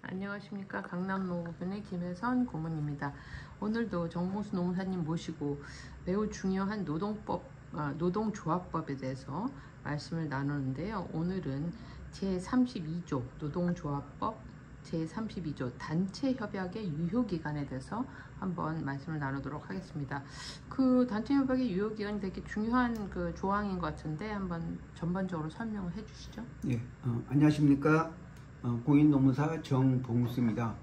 안녕하십니까. 강남노무군의 김혜선 고문입니다. 오늘도 정봉수 노무사님 모시고 매우 중요한 노동조합법에 대해서 말씀을 나누는데요. 오늘은 제32조 노동조합법 제32조 단체협약의 유효기간에 대해서 한번 말씀을 나누도록 하겠습니다. 그 단체협약의 유효기간이 되게 중요한 그 조항인 것 같은데 한번 전반적으로 설명을 해주시죠. 예, 안녕하십니까. 공인노무사 정봉수입니다.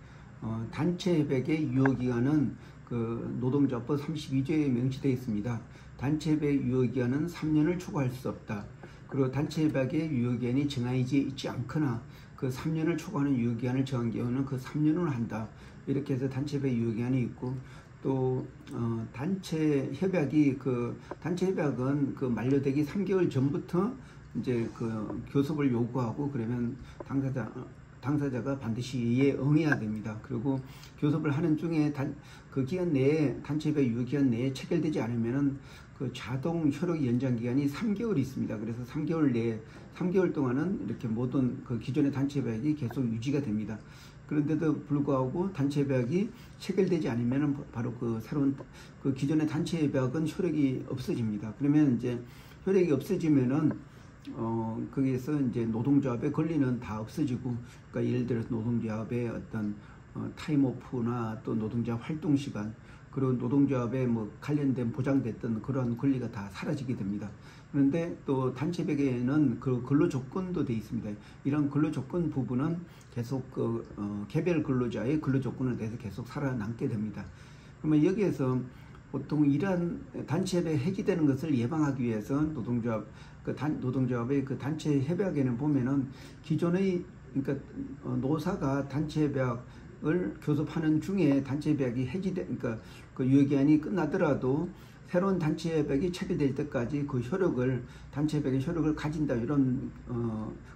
단체협약의 유효기간은 그 노동조합법 32조에 명시되어 있습니다. 단체협약의 유효기간은 3년을 초과할 수 없다. 그리고 단체협약의 유효기간이 정해져 있지 않거나 그 3년을 초과하는 유효기간을 정한 경우는 그 3년을 한다. 이렇게 해서 단체협약 유효기간이 있고, 또 단체협약은 그 만료되기 3개월 전부터 이제 그 교섭을 요구하고, 그러면 당사자가 반드시 이에 응해야 됩니다. 그리고 교섭을 하는 중에 그 기간 내에 단체협약 유효기간 내에 체결되지 않으면은 그 자동 효력 연장 기간이 3개월이 있습니다. 그래서 3개월 동안은 이렇게 모든 그 기존의 단체협약이 계속 유지가 됩니다. 그런데도 불구하고 단체협약이 체결되지 않으면은 바로 그 새로운 그 기존의 단체협약은 효력이 없어집니다. 그러면 이제 효력이 없어지면은 거기에서 이제 노동조합의 권리는 다 없어지고, 그러니까 예를 들어서 노동조합의 어떤 타임오프나 또 노동조합 활동 시간, 그리고 노동조합에 뭐 관련된 보장됐던 그런 권리가 다 사라지게 됩니다. 그런데 또 단체협약에는 그 근로조건도 되어 있습니다. 이런 근로조건 부분은 계속 개별 근로자의 근로조건에 대해서 계속 살아남게 됩니다. 그러면 여기에서 보통 이러한 단체협약이 해지되는 것을 예방하기 위해서 노동조합의 그 단체 협약에는 보면은 기존의, 그러니까 노사가 단체협약을 교섭하는 중에 단체협약이 그러니까 그 유효기한이 끝나더라도 새로운 단체협약이 체결될 때까지 그 단체협약의 효력을 가진다, 이런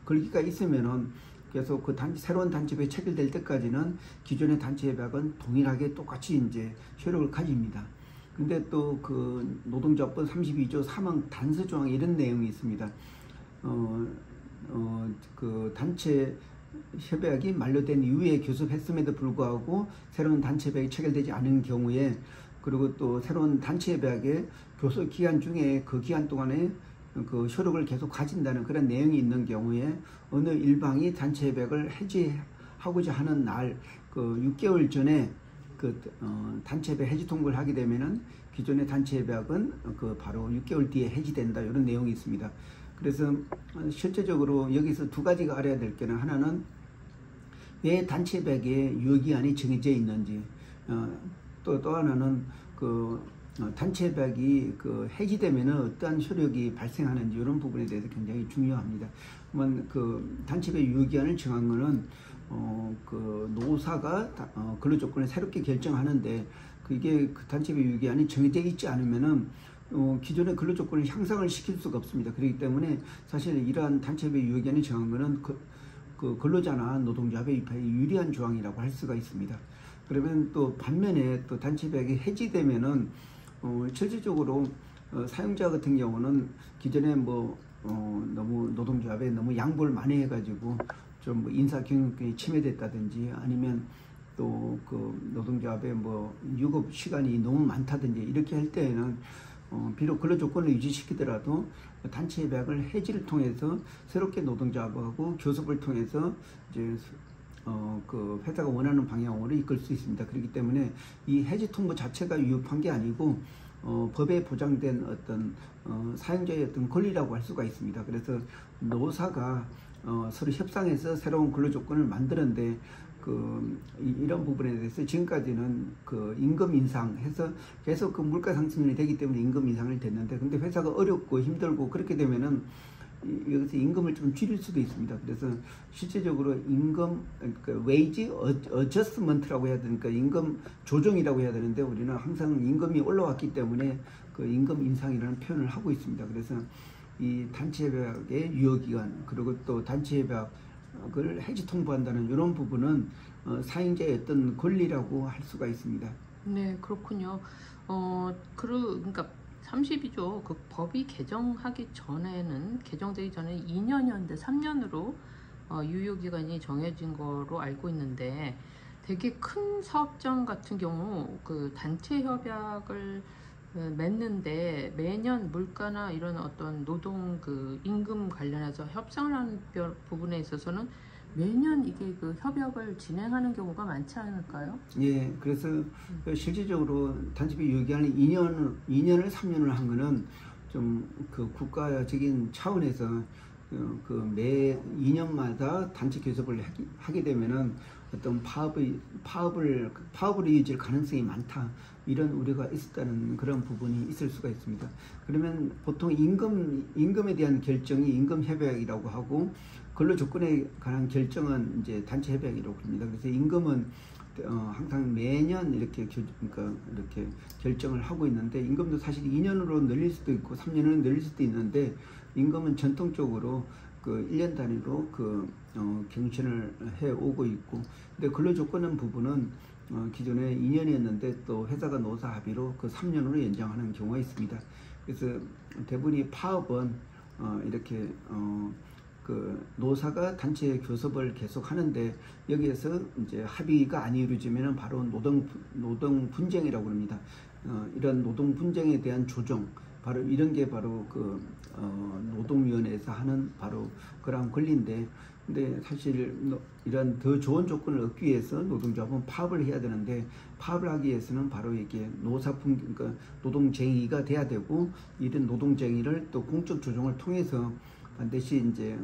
글귀가 있으면은 계속 그 새로운 단체협약이 체결될 때까지는 기존의 단체협약은 동일하게 똑같이 이제 효력을 가집니다. 근데 또 그 노동조합법 32조 3항 단서 조항에 이런 내용이 있습니다. 그 단체 협약이 만료된 이후에 교섭했음에도 불구하고 새로운 단체 협약이 체결되지 않은 경우에, 그리고 또 새로운 단체 협약의 교섭 기간 중에 그 기간 동안에 그 효력을 계속 가진다는 그런 내용이 있는 경우에, 어느 일방이 단체 협약을 해지하고자 하는 날 그 6개월 전에 단체협약 해지 통보를 하게 되면은 기존의 단체협약은 그 바로 6개월 뒤에 해지된다, 이런 내용이 있습니다. 그래서 실제적으로 여기서 두 가지가 알아야 될 게는, 하나는 왜 단체협약의 유효기한이 정해져 있는지, 또 하나는 그 단체협약이 그 해지되면은 어떠한 효력이 발생하는지, 이런 부분에 대해서 굉장히 중요합니다. 그러면 그 단체협약 유효기한을 정한 거는 그 노사가 근로조건을 새롭게 결정하는데, 그게 그 단체협약 유효기한이 정해져 있지 않으면은 기존의 근로조건을 향상을 시킬 수가 없습니다. 그렇기 때문에 사실 이러한 단체협약 유효기한이 정한 거는 그 근로자나 노동조합의 입하에 유리한 조항이라고 할 수가 있습니다. 그러면 또 반면에 또 단체협약이 해지되면은 실질적으로 사용자 같은 경우는 기존에 너무 노동조합에 너무 양보를 많이 해가지고 좀 인사 경영권이 침해됐다든지, 아니면 또 그 노동조합의 유급 시간이 너무 많다든지, 이렇게 할 때에는 비록 근로 조건을 유지시키더라도 단체 협약을 해지를 통해서 새롭게 노동조합하고 교섭을 통해서 이제 그 회사가 원하는 방향으로 이끌 수 있습니다. 그렇기 때문에 이 해지 통보 자체가 위협한 게 아니고 법에 보장된 어떤 사용자의 어떤 권리라고 할 수가 있습니다. 그래서 노사가 서로 협상해서 새로운 근로조건을 만드는데, 이런 부분에 대해서 지금까지는 그 임금 인상해서 계속 그 물가 상승이 되기 때문에 임금 인상을 됐는데, 근데 회사가 어렵고 힘들고 그렇게 되면은 여기서 임금을 좀 줄일 수도 있습니다. 그래서 실제적으로 임금, 그 웨이지 어저스먼트라고 해야 되니까 임금 조정이라고 해야 되는데, 우리는 항상 임금이 올라왔기 때문에 그 임금 인상이라는 표현을 하고 있습니다. 그래서 이 단체협약의 유효기간, 그리고 또 단체협약을 해지 통보한다는 이런 부분은 사용자의 어떤 권리라고 할 수가 있습니다. 네, 그렇군요. 그러니까 32조 그 법이 개정되기 전에 2년이었는데 3년으로 유효기간이 정해진 거로 알고 있는데 되게 큰 사업장 같은 경우 그 단체 협약을 맺는데 매년 물가나 이런 어떤 노동 그 임금 관련해서 협상을 하는 부분에 있어서는 매년 이게 그 협약을 진행하는 경우가 많지 않을까요? 예, 그래서 실질적으로 단체비 유효기한을 2년을 3년을 한 거는 좀 그 국가적인 차원에서 그 매 2년마다 단체 교섭을 하게 되면은 어떤 파업을 이어질 가능성이 많다, 이런 우려가 있었다는 그런 부분이 있을 수가 있습니다. 그러면 보통 임금에 대한 결정이 임금 협약이라고 하고, 근로 조건에 관한 결정은 이제 단체 협약이라고 합니다. 그래서 임금은 항상 매년 이렇게 이렇게 결정을 하고 있는데, 임금도 사실 2년으로 늘릴 수도 있고 3년으로 늘릴 수도 있는데, 임금은 전통적으로 그 1년 단위로 경신을 해 오고 있고, 근데 근로 조건은 부분은 기존에 2년이었는데 또 회사가 노사 합의로 그 3년으로 연장하는 경우가 있습니다. 그래서 대부분이 파업은 이렇게 그 노사가 단체 교섭을 계속 하는데, 여기에서 이제 합의가 안 이루어지면 바로 노동 분쟁이라고 합니다. 이런 노동 분쟁에 대한 조정, 바로 이런 게 바로 그 노동위원회에서 하는 바로 그런 권리인데, 근데 사실 이런 더 좋은 조건을 얻기 위해서 노동조합은 파업을 해야 되는데, 파업을 하기 위해서는 바로 이게 그러니까 노동쟁의가 돼야 되고, 이런 노동쟁의를 또 공적 조정을 통해서 반드시 이제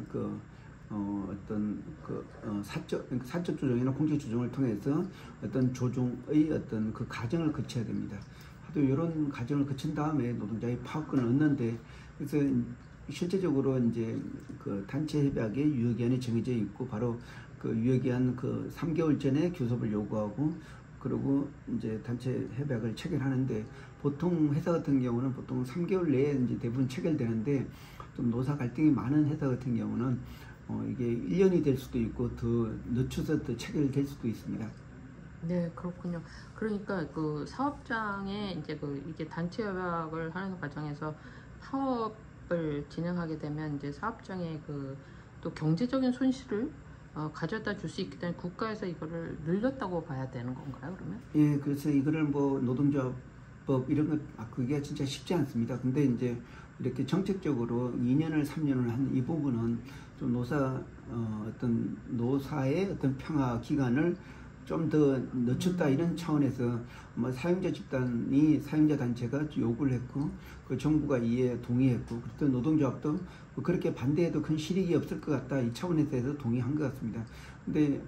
사적 조정이나 공적 조정을 통해서 어떤 조정의 어떤 그 과정을 거쳐야 됩니다. 하도 이런 과정을 거친 다음에 노동자의 파업권을 얻는데, 그래서 실제적으로 이제 그 단체 협약의 유효기한이 정해져 있고, 바로 그 유효기한 그 3개월 전에 교섭을 요구하고, 그리고 이제 단체 협약을 체결하는데, 보통 회사 같은 경우는 보통 3개월 내에 이제 대부분 체결되는데, 좀 노사 갈등이 많은 회사 같은 경우는 이게 1년이 될 수도 있고 더 늦춰서 더 체결될 수도 있습니다. 네, 그렇군요. 그러니까 그 사업장에 이제 이게 단체 협약을 하는 과정에서 파업을 진행하게 되면 이제 사업장에 또 경제적인 손실을 가져다 줄 수 있기 때문에 국가에서 이거를 늘렸다고 봐야 되는 건가요, 그러면? 예, 그래서 이거를 뭐 노동조합법 이런 거 그게 진짜 쉽지 않습니다. 근데 이제 이렇게 정책적으로 2년을 3년을 한 이 부분은 좀 어떤 노사의 어떤 평화 기간을 좀 더 늦췄다, 이런 차원에서 뭐 사용자 단체가 요구를 했고, 그 정부가 이에 동의했고, 그랬더니 노동조합도 그렇게 반대해도 큰 실익이 없을 것 같다, 이 차원에서 동의한 것 같습니다. 근데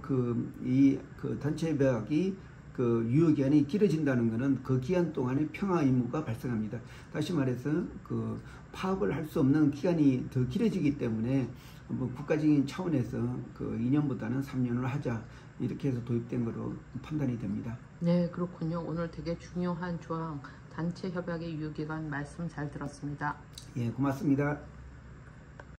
이 단체 협약이 그 유효기한이 길어진다는 것은 그 기간 동안에 평화 의무가 발생합니다. 다시 말해서 그 파업을 할 수 없는 기간이 더 길어지기 때문에 뭐 국가적인 차원에서 그 2년보다는 3년을 하자, 이렇게 해서 도입된 것으로 판단이 됩니다. 네, 그렇군요. 오늘 되게 중요한 조항 단체 협약의 유효기간 말씀 잘 들었습니다. 예, 고맙습니다.